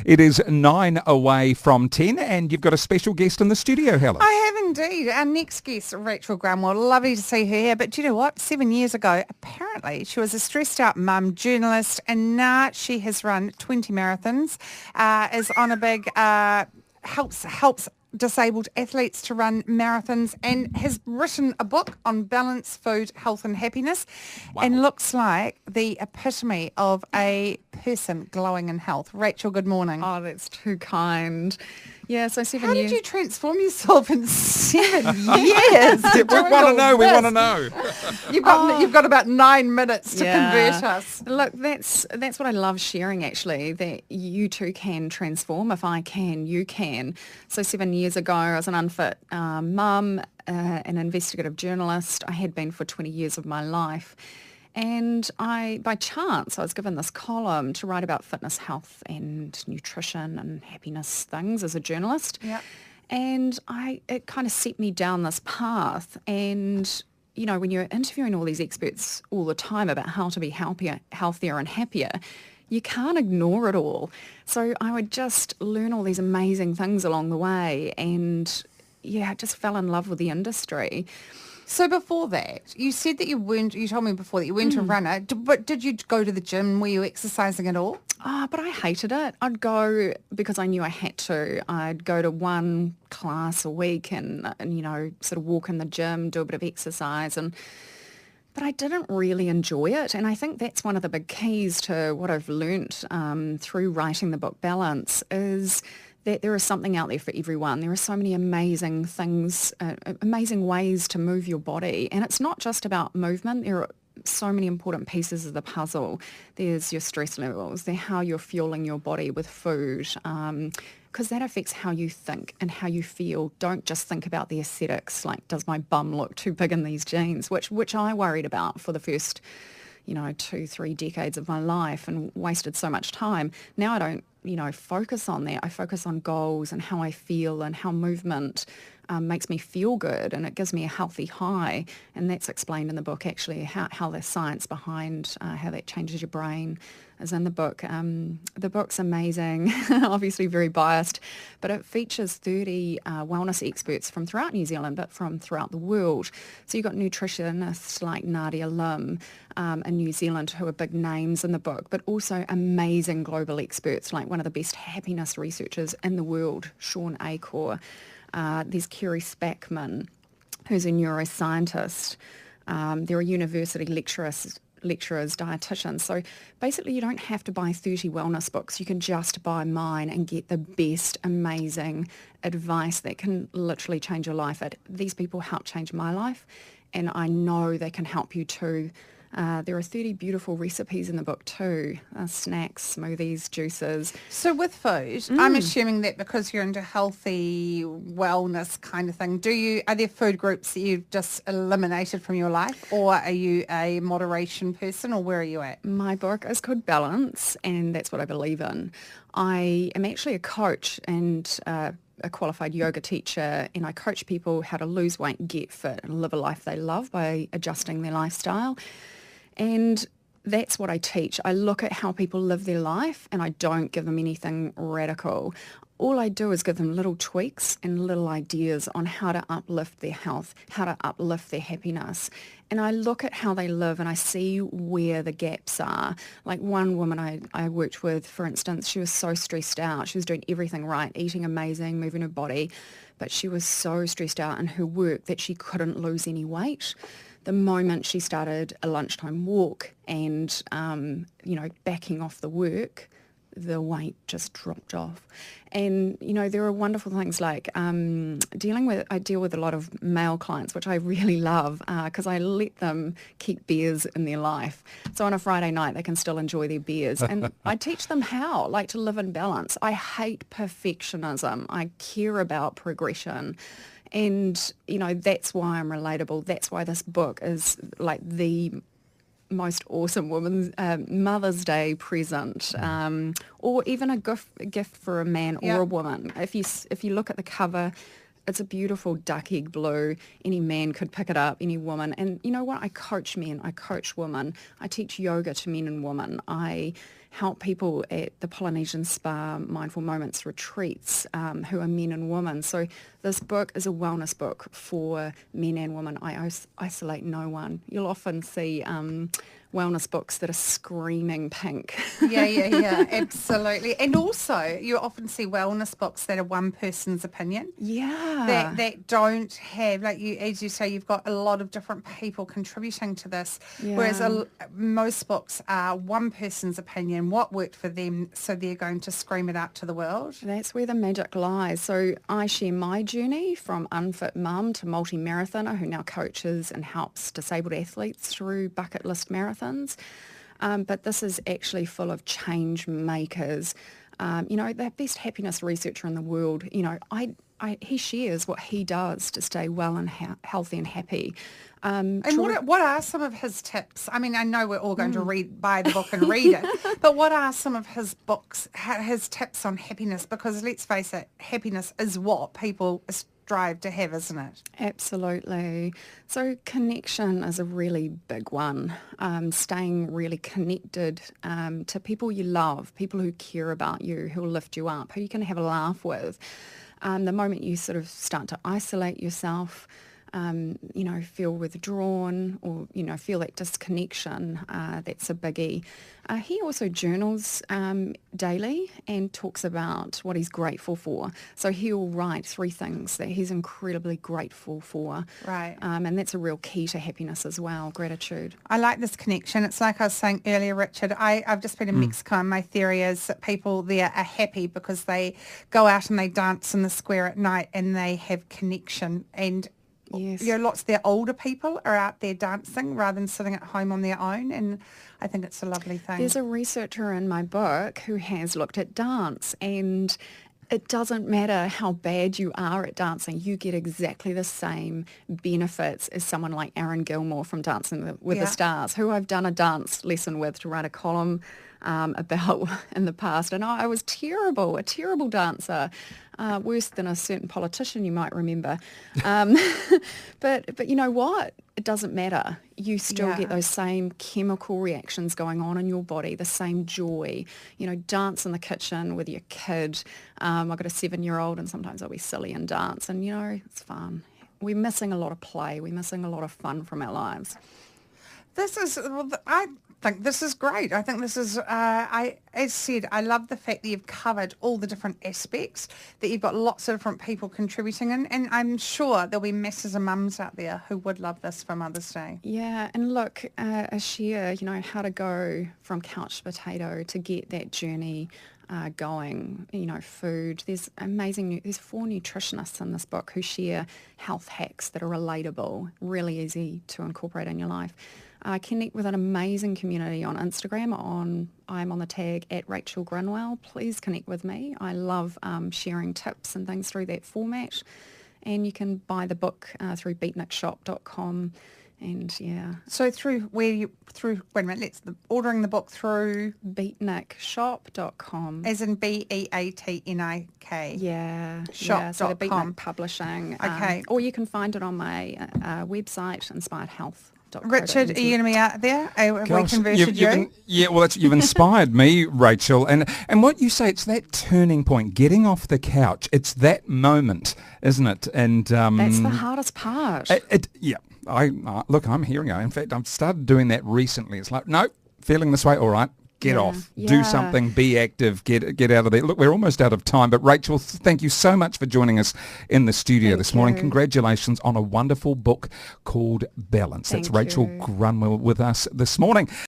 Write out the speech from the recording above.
It is 9 away from 10, and you've got a special guest in the studio, Helen. I have indeed. Our next guest, Rachel Grunwell. Lovely to see her here. But do you know what? 7 years ago, apparently, she was a stressed-out mum, journalist, and now she has run 20 marathons, is on a big, helps disabled athletes to run marathons, and has written a book on balance, food, health and happiness. Wow. And looks like the epitome of a person glowing in health. Rachel, good morning. Oh, that's too kind. Yeah, so 7 How years. did you transform yourself in 7 years? We want to know. You've got about 9 minutes to convert us. Look, that's what I love sharing, actually, that you too can transform. If I can, you can. So 7 years ago, I was an unfit mum, an investigative journalist. I had been for 20 years of my life. And by chance, I was given this column to write about fitness, health and nutrition and happiness things as a journalist. Yeah. And it kind of set me down this path. And, you know, when you're interviewing all these experts all the time about how to be healthier and happier, you can't ignore it all. So I would just learn all these amazing things along the way. And, yeah, I just fell in love with the industry. So before that, you said that you told me before that you weren't a runner, but did you go to the gym? Were you exercising at all? But I hated it. I'd go because I knew I had to. I'd go to one class a week and you know, sort of walk in the gym, do a bit of exercise, but I didn't really enjoy it. And I think that's one of the big keys to what I've learnt through writing the book Balance is that there is something out there for everyone. There are so many amazing things, amazing ways to move your body. And it's not just about movement. There are so many important pieces of the puzzle. There's your stress levels, there's how you're fueling your body with food, because that affects how you think and how you feel. Don't just think about the aesthetics, like does my bum look too big in these jeans, which I worried about for the first 2-3 decades of my life and wasted so much time. Now I don't, focus on that. I focus on goals and how I feel and how movement makes me feel good and it gives me a healthy high. And that's explained in the book, actually, how the science behind how that changes your brain is in the book. The book's amazing, obviously very biased, but it features 30 wellness experts from throughout New Zealand, but from throughout the world. So you've got nutritionists like Nadia Lim in New Zealand who are big names in the book, but also amazing global experts like one of the best happiness researchers in the world, Sean Acor. There's Kerry Spackman, who's a neuroscientist. There are university lecturers, dietitians. So basically you don't have to buy 30 wellness books. You can just buy mine and get the best, amazing advice that can literally change your life. These people help change my life, and I know they can help you too. There are 30 beautiful recipes in the book too, snacks, smoothies, juices. So with food, I'm assuming that because you're into healthy wellness kind of thing, are there food groups that you've just eliminated from your life, or are you a moderation person, or where are you at? My book is called Balance, and that's what I believe in. I am actually a coach and a qualified yoga teacher, and I coach people how to lose weight, get fit and live a life they love by adjusting their lifestyle. And that's what I teach. I look at how people live their life and I don't give them anything radical. All I do is give them little tweaks and little ideas on how to uplift their health, how to uplift their happiness. And I look at how they live and I see where the gaps are. Like one woman I worked with, for instance, she was so stressed out. She was doing everything right, eating amazing, moving her body, but she was so stressed out in her work that she couldn't lose any weight. The moment she started a lunchtime walk and, backing off the work, the weight just dropped off. And, there are wonderful things like I deal with a lot of male clients, which I really love because I let them keep beers in their life. So on a Friday night, they can still enjoy their beers. And I teach them how, to live in balance. I hate perfectionism. I care about progression. And, that's why I'm relatable. That's why this book is like the most awesome Mother's Day present, or even a gift for a man or a woman. If you look at the cover, It's a beautiful duck egg blue. Any man could pick it up, any woman. And you know what? I coach men, I coach women. I teach yoga to men and women. I help people at the Polynesian Spa Mindful Moments retreats who are men and women. So this book is a wellness book for men and women. I isolate no one. You'll often see wellness books that are screaming pink. Yeah, absolutely. And also, you often see wellness books that are one person's opinion. Yeah. That don't have, like you, as you say, you've got a lot of different people contributing to this. Yeah. Whereas most books are one person's opinion, what worked for them, so they're going to scream it out to the world. That's where the magic lies. So I share my journey from unfit mum to multi-marathoner who now coaches and helps disabled athletes through bucket list marathons. But this is actually full of change makers. The best happiness researcher in the world, he shares what he does to stay well and healthy and happy. And what are some of his tips? I mean, I know we're all going to buy the book and read it, but what are some of his his tips on happiness? Because let's face it, happiness is what people strive to have, isn't it? Absolutely. So connection is a really big one. Staying really connected to people you love, people who care about you, who will lift you up, who you can have a laugh with. The moment you sort of start to isolate yourself, feel withdrawn or, feel that disconnection, that's a biggie. He also journals daily and talks about what he's grateful for. So he'll write 3 things that he's incredibly grateful for. Right. And that's a real key to happiness as well, gratitude. I like this connection. It's like I was saying earlier, Richard, I've just been in Mexico, and my theory is that people there are happy because they go out and they dance in the square at night and they have connection. And yes, lots of their older people are out there dancing rather than sitting at home on their own, and I think it's a lovely thing. There's a researcher in my book who has looked at dance, and it doesn't matter how bad you are at dancing, you get exactly the same benefits as someone like Aaron Gilmore from Dancing with the Stars, who I've done a dance lesson with to write a column about in the past. And I was a terrible dancer, worse than a certain politician you might remember. But you know what? It doesn't matter. You still get those same chemical reactions going on in your body, the same joy. Dance in the kitchen with your kid. I've got a 7-year-old, and sometimes I'll be silly and dance, and it's fun. We're missing a lot of play. We're missing a lot of fun from our lives. I think this is great. I think this is, as said, I love the fact that you've covered all the different aspects, that you've got lots of different people contributing, and I'm sure there'll be masses of mums out there who would love this for Mother's Day. Yeah, and look, a share, how to go from couch to potato to get that journey going, food. There's 4 nutritionists in this book who share health hacks that are relatable, really easy to incorporate in your life. Connect with an amazing community on Instagram. I'm on the tag at Rachel Grunwell. Please connect with me. I love sharing tips and things through that format. And you can buy the book through beatnikshop.com. And So ordering the book through beatnikshop.com. as in BEATNIK. Yeah. Shop.com. So the Beatnik Publishing. Okay. Or you can find it on my website, Inspired Health. Richard, are you going to be out there? Have we Gosh, converted you? You've inspired me, Rachel. And what you say, it's that turning point, getting off the couch. It's that moment, isn't it? And that's the hardest part. Look, I'm hearing it. In fact, I've started doing that recently. It's like, no, feeling this way, all right. Get off, do something, be active, get out of there. Look, we're almost out of time, but Rachel, thank you so much for joining us in the studio this morning. Congratulations on a wonderful book called Balance. That's Rachel Grunwell with us this morning.